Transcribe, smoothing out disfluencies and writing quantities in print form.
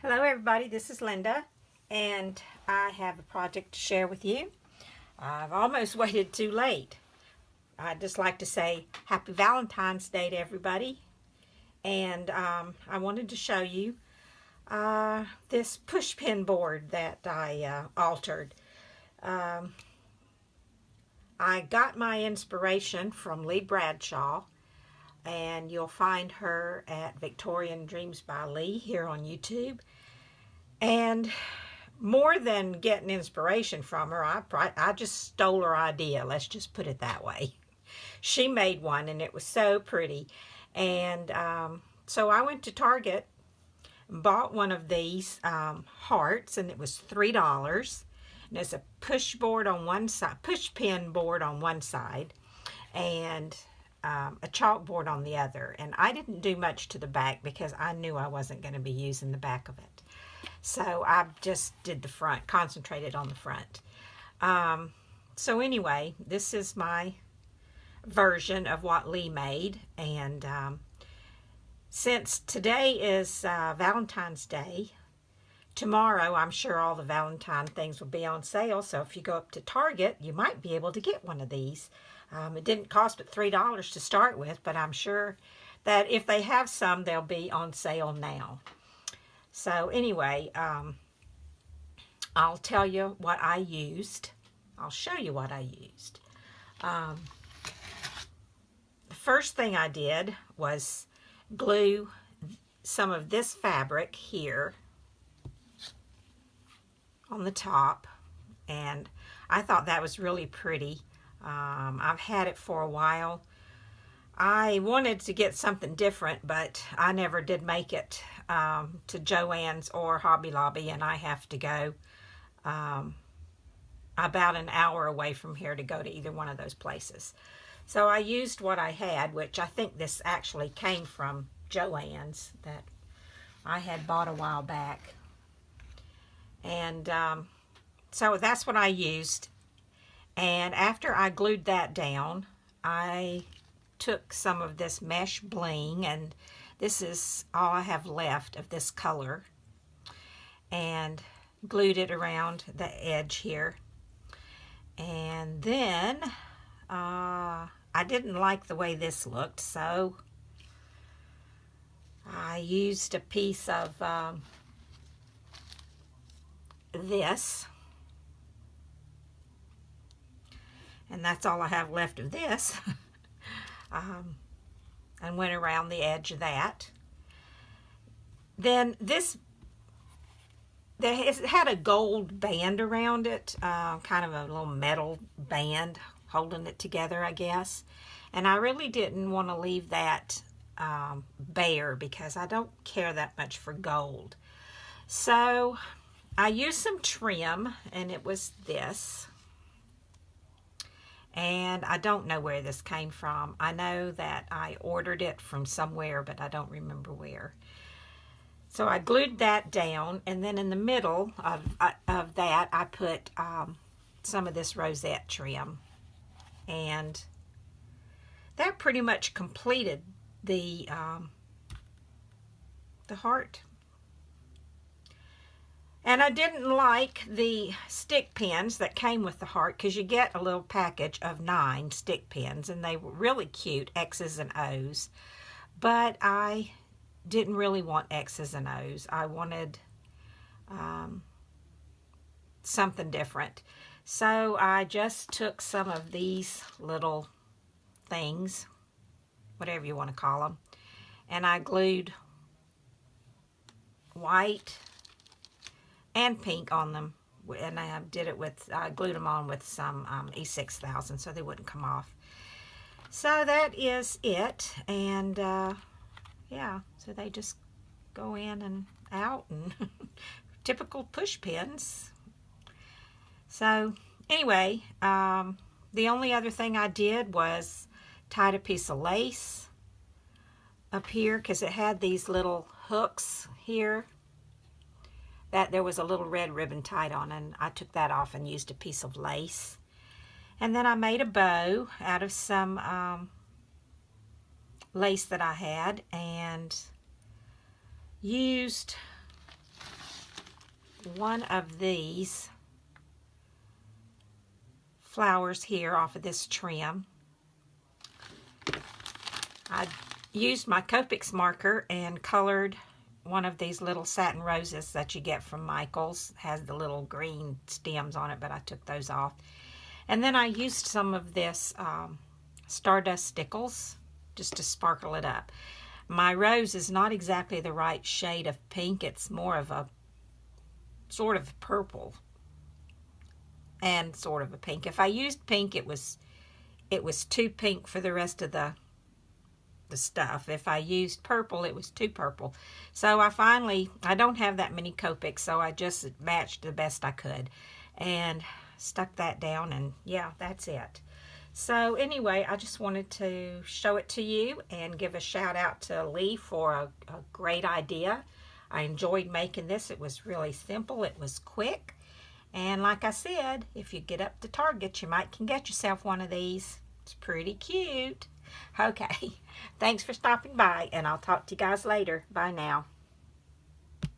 Hello everybody, this is Linda, and I have a project to share with you. I've almost waited too late. I'd just like to say Happy Valentine's Day to everybody, and I wanted to show you this push pin board that I altered. I got my inspiration from Lee Bradshaw, and you'll find her at Victorian Dreams by Lee here on YouTube. And more than getting inspiration from her, I just stole her idea. Let's just put it that way. She made one, and it was so pretty. And so I went to Target and bought one of these hearts, and it was $3. And it's a push board on one side, push pin board on one side, and a chalkboard on the other. And I didn't do much to the back because I knew I wasn't going to be using the back of it. So I just did the front, concentrated on the front. So anyway, this is my version of what Lee made. And since today is Valentine's Day, tomorrow I'm sure all the Valentine things will be on sale. So if you go up to Target, you might be able to get one of these. It didn't cost but $3 to start with, but I'm sure that if they have some, they'll be on sale now. So anyway, I'll tell you what I used. I'll show you what I used. The first thing I did was glue some of this fabric here on the top, and I thought that was really pretty. I've had it for a while. I wanted to get something different, but I never did make it to Joann's or Hobby Lobby, and I have to go about an hour away from here to go to either one of those places. So I used what I had, which I think this actually came from Joann's that I had bought a while back. And so that's what I used. And after I glued that down, I took some of this mesh bling, and this is all I have left of this color, and glued it around the edge here. And then I didn't like the way this looked, so I used a piece of this, and that's all I have left of this. And went around the edge of that. Then this, it had a gold band around it, kind of a little metal band holding it together, I guess. And I really didn't want to leave that bare because I don't care that much for gold. So I used some trim, and it was this. And I don't know where this came from. I know that I ordered it from somewhere, but I don't remember where. So I glued that down, and then in the middle of that, I put some of this rosette trim. And that pretty much completed the heart. And I didn't like the stick pins that came with the heart, because you get a little package of 9 stick pins, and they were really cute, X's and O's. But I didn't really want X's and O's. I wanted something different. So I just took some of these little things, whatever you want to call them, and I glued white and pink on them, and I did it with, I glued them on with some E6000 so they wouldn't come off. So that is it, and yeah, so they just go in and out, and typical push pins. So anyway, the only other thing I did was tied a piece of lace up here, because it had these little hooks here that there was a little red ribbon tied on, and I took that off and used a piece of lace. And then I made a bow out of some lace that I had, and used one of these flowers here off of this trim. I used my Copics marker and colored one of these little satin roses that you get from Michael's. It has the little green stems on it, but I took those off. And then I used some of this Stardust Stickles just to sparkle it up. My rose is not exactly the right shade of pink. It's more of a sort of purple and sort of a pink. If I used pink, it was too pink for the rest of the stuff. If I used purple, it was too purple. So I don't have that many Copics, so I just matched the best I could and stuck that down, and yeah, that's it. So anyway, I just wanted to show it to you and give a shout out to Lee for a great idea. I enjoyed making this. It was really simple. It was quick. And like I said, if you get up to Target, you might can get yourself one of these. It's pretty cute. Okay, thanks for stopping by, and I'll talk to you guys later. Bye now.